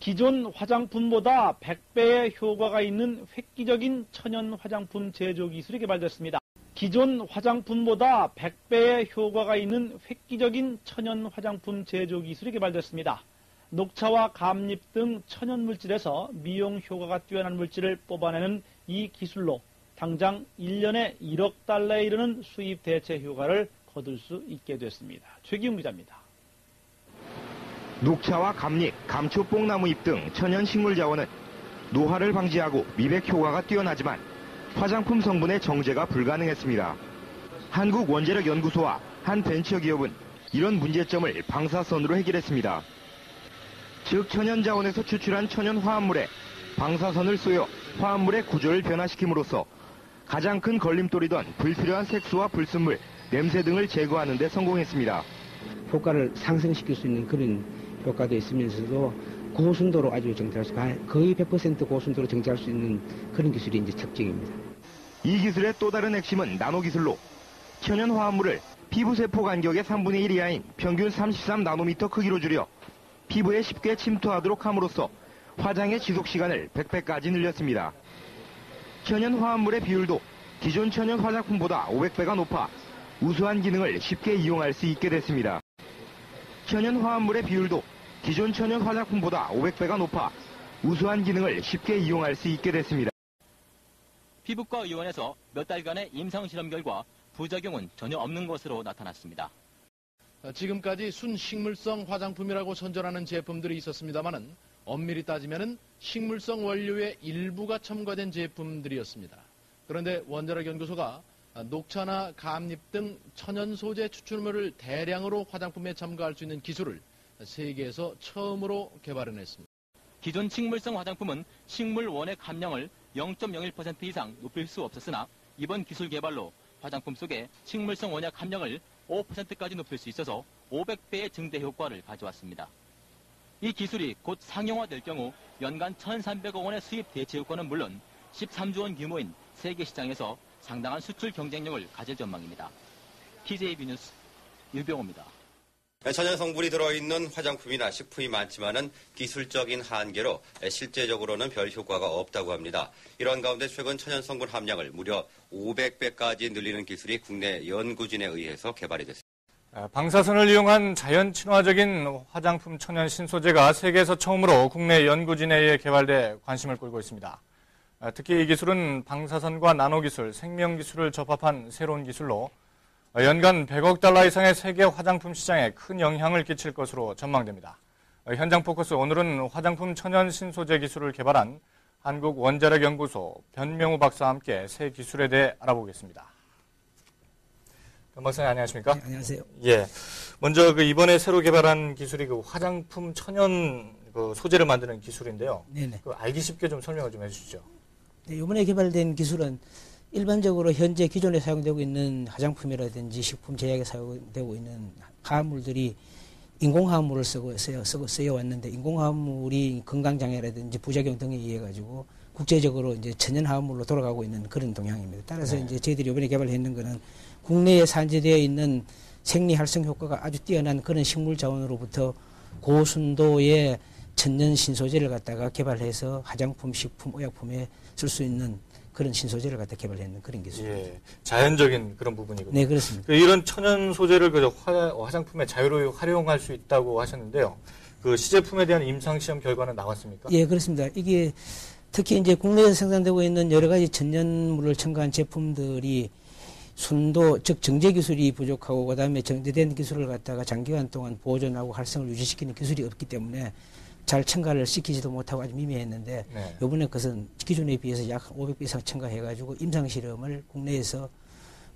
기존 화장품보다 100배의 효과가 있는 획기적인 천연 화장품 제조 기술이 개발됐습니다. 기존 화장품보다 100배의 효과가 있는 획기적인 천연 화장품 제조 기술이 개발됐습니다. 녹차와 감잎 등 천연 물질에서 미용 효과가 뛰어난 물질을 뽑아내는 이 기술로 당장 1년에 1억 달러에 이르는 수입 대체 효과를 거둘 수 있게 됐습니다. 최기훈 기자입니다. 녹차와 감잎, 감초 뽕나무잎 등 천연 식물 자원은 노화를 방지하고 미백 효과가 뛰어나지만 화장품 성분의 정제가 불가능했습니다. 한국원자력연구소와 한 벤처기업은 이런 문제점을 방사선으로 해결했습니다. 즉 천연 자원에서 추출한 천연 화합물에 방사선을 쏘여 화합물의 구조를 변화시킴으로써 가장 큰 걸림돌이던 불필요한 색소와 불순물, 냄새 등을 제거하는 데 성공했습니다. 효과를 상승시킬 수 있는 그런 효과도 있으면서도 고순도로 아주 정제할 수, 거의 100% 고순도로 정제할 수 있는 그런 기술이 이제 특징입니다. 이 기술의 또 다른 핵심은 나노기술로 천연 화합물을 피부세포 간격의 3분의 1 이하인 평균 33나노미터 크기로 줄여 피부에 쉽게 침투하도록 함으로써 화장의 지속시간을 100배까지 늘렸습니다. 천연 화합물의 비율도 기존 천연 화장품보다 500배가 높아 우수한 기능을 쉽게 이용할 수 있게 됐습니다. 천연 화합물의 비율도 기존 천연 화장품보다 500배가 높아 우수한 기능을 쉽게 이용할 수 있게 됐습니다. 피부과 의원에서 몇 달간의 임상실험 결과 부작용은 전혀 없는 것으로 나타났습니다. 지금까지 순식물성 화장품이라고 선전하는 제품들이 있었습니다만은 엄밀히 따지면은 식물성 원료의 일부가 첨가된 제품들이었습니다. 그런데 원자력연구소가 녹차나 감잎 등 천연 소재 추출물을 대량으로 화장품에 첨가할 수 있는 기술을 세계에서 처음으로 개발해냈습니다. 기존 식물성 화장품은 식물 원액 함량을 0.01% 이상 높일 수 없었으나 이번 기술 개발로 화장품 속에 식물성 원액 함량을 5%까지 높일 수 있어서 500배의 증대 효과를 가져왔습니다. 이 기술이 곧 상용화될 경우 연간 1,300억 원의 수입 대체 효과는 물론 13조 원 규모인 세계 시장에서 상당한 수출 경쟁력을 가질 전망입니다. TJB 뉴스 유병호입니다. 천연 성분이 들어있는 화장품이나 식품이 많지만은 기술적인 한계로 실제적으로는 별 효과가 없다고 합니다. 이런 가운데 최근 천연 성분 함량을 무려 500배까지 늘리는 기술이 국내 연구진에 의해서 개발이 됐습니다. 방사선을 이용한 자연 친화적인 화장품 천연 신소재가 세계에서 처음으로 국내 연구진에 의해 개발돼 관심을 끌고 있습니다. 특히 이 기술은 방사선과 나노기술, 생명기술을 접합한 새로운 기술로 연간 100억 달러 이상의 세계 화장품 시장에 큰 영향을 끼칠 것으로 전망됩니다. 현장 포커스 오늘은 화장품 천연 신소재 기술을 개발한 한국원자력연구소 변명우 박사와 함께 새 기술에 대해 알아보겠습니다. 변 박사님 안녕하십니까? 네, 안녕하세요. 예, 먼저 이번에 새로 개발한 기술이 화장품 천연 소재를 만드는 기술인데요. 네네. 알기 쉽게 좀 설명을 좀 해주시죠. 네, 이번에 개발된 기술은 일반적으로 현재 기존에 사용되고 있는 화장품이라든지 식품 제약에 사용되고 있는 화합물들이 인공화합물을 쓰여 왔는데 인공화합물이 건강장애라든지 부작용 등에 의해 가지고 국제적으로 이제 천연화합물로 돌아가고 있는 그런 동향입니다. 따라서 이제 저희들이 이번에 개발했는 거는 국내에 산재되어 있는 생리활성 효과가 아주 뛰어난 그런 식물 자원으로부터 고순도의 천연 신소재를 갖다가 개발해서 화장품, 식품, 의약품에 쓸 수 있는 그런 신소재를 갖다 개발했는 그런 기술입니다. 예, 자연적인 그런 부분이군요. 네, 그렇습니다. 이런 천연 소재를 화장품에 자유로이 활용할 수 있다고 하셨는데요. 시제품에 대한 임상시험 결과는 나왔습니까? 예, 그렇습니다. 이게 특히 이제 국내에서 생산되고 있는 여러 가지 천연물을 첨가한 제품들이 순도, 즉 정제 기술이 부족하고 그다음에 정제된 기술을 갖다가 장기간 동안 보존하고 활성을 유지시키는 기술이 없기 때문에 잘 첨가를 시키지도 못하고 아주 미미했는데 이번에 그것은 기존에 비해서 약 500배 이상 첨가해가지고 임상실험을 국내에서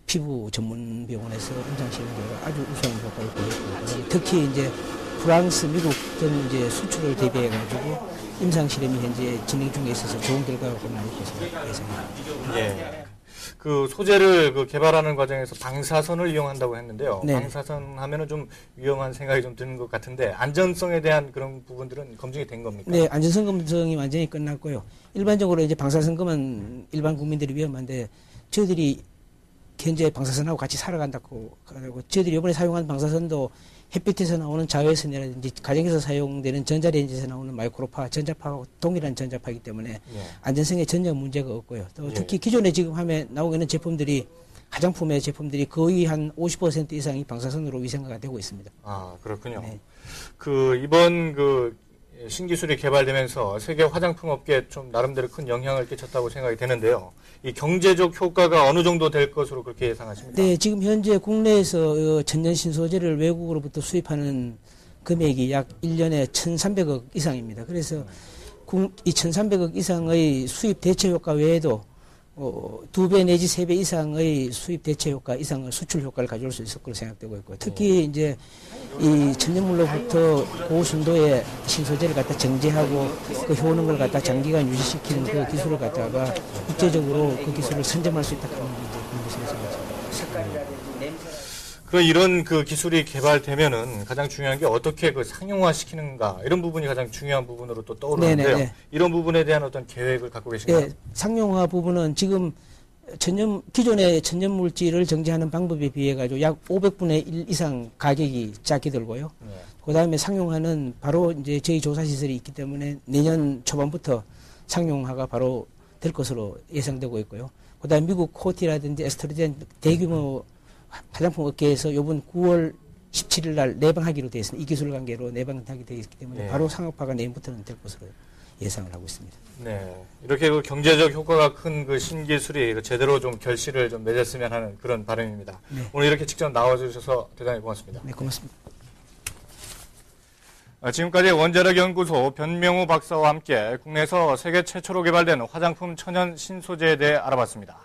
피부 전문 병원에서 임상실험 결과 아주 우수한 효과를 보였고 특히 이제 프랑스, 미국 등 이제 수출을 대비해가지고 임상실험이 현재 진행 중에 있어서 좋은 결과가 나올 것으로 예상합니다. 예. 소재를 개발하는 과정에서 방사선을 이용한다고 했는데요. 네. 방사선 하면은 좀 위험한 생각이 좀 드는 것 같은데 안전성에 대한 그런 부분들은 검증이 된 겁니까? 네, 안전성 검증이 완전히 끝났고요. 일반적으로 이제 방사선금은 일반 국민들이 위험한데 저희들이 현재 방사선하고 같이 살아간다고 하고 저희들이 이번에 사용한 방사선도 햇빛에서 나오는 자외선이라든지 가정에서 사용되는 전자레인지에서 나오는 마이크로파, 전자파하고 동일한 전자파이기 때문에 예. 안전성에 전혀 문제가 없고요. 또 예. 특히 기존에 지금 나오고 있는 제품들이 화장품의 제품들이 거의 한 50% 이상이 방사선으로 위생화가 되고 있습니다. 아, 그렇군요. 네. 이번 신기술이 개발되면서 세계 화장품 업계에 좀 나름대로 큰 영향을 끼쳤다고 생각이 되는데요. 이 경제적 효과가 어느 정도 될 것으로 그렇게 예상하십니까? 네, 지금 현재 국내에서 천연 신소재를 외국으로부터 수입하는 금액이 약 1년에 1,300억 이상입니다. 그래서 이 1,300억 이상의 수입 대체 효과 외에도 2배 내지 3배 이상의 수입 대체 효과 이상의 수출 효과를 가져올 수 있을 것으로 생각되고 있고, 특히 이제 이 천연물로부터 고순도의 신소재를 갖다 정제하고 그 효능을 갖다 장기간 유지시키는 그 기술을 갖다가 국제적으로 그 기술을 선점할 수 있다는 게 그럼 이런 기술이 개발되면은 가장 중요한 게 어떻게 상용화시키는가, 이런 부분이 가장 중요한 부분으로 또 떠오르는데요. 네네네. 이런 부분에 대한 어떤 계획을 갖고 계신가요? 네, 상용화 부분은 지금 기존의 천연 물질을 정제하는 방법에 비해 가지고 약 500분의 1 이상 가격이 작게 들고요. 네. 그다음에 상용화는 바로 이제 저희 조사 시설이 있기 때문에 내년 초반부터 상용화가 바로 될 것으로 예상되고 있고요. 그다음에 미국 코티라든지 에스트로젠 대규모 화장품 업계에서 이번 9월 17일 날 내방하기로 되어 있습니다. 이 기술 관계로 내방하게 되어 있기 때문에 네. 바로 상업화가 내년부터는 될 것으로 예상을 하고 있습니다. 네. 이렇게 경제적 효과가 큰 신기술이 제대로 좀 결실을 좀 맺었으면 하는 그런 바람입니다. 네. 오늘 이렇게 직접 나와주셔서 대단히 고맙습니다. 네, 고맙습니다. 지금까지 원자력연구소 변명우 박사와 함께 국내에서 세계 최초로 개발된 화장품 천연 신소재에 대해 알아봤습니다.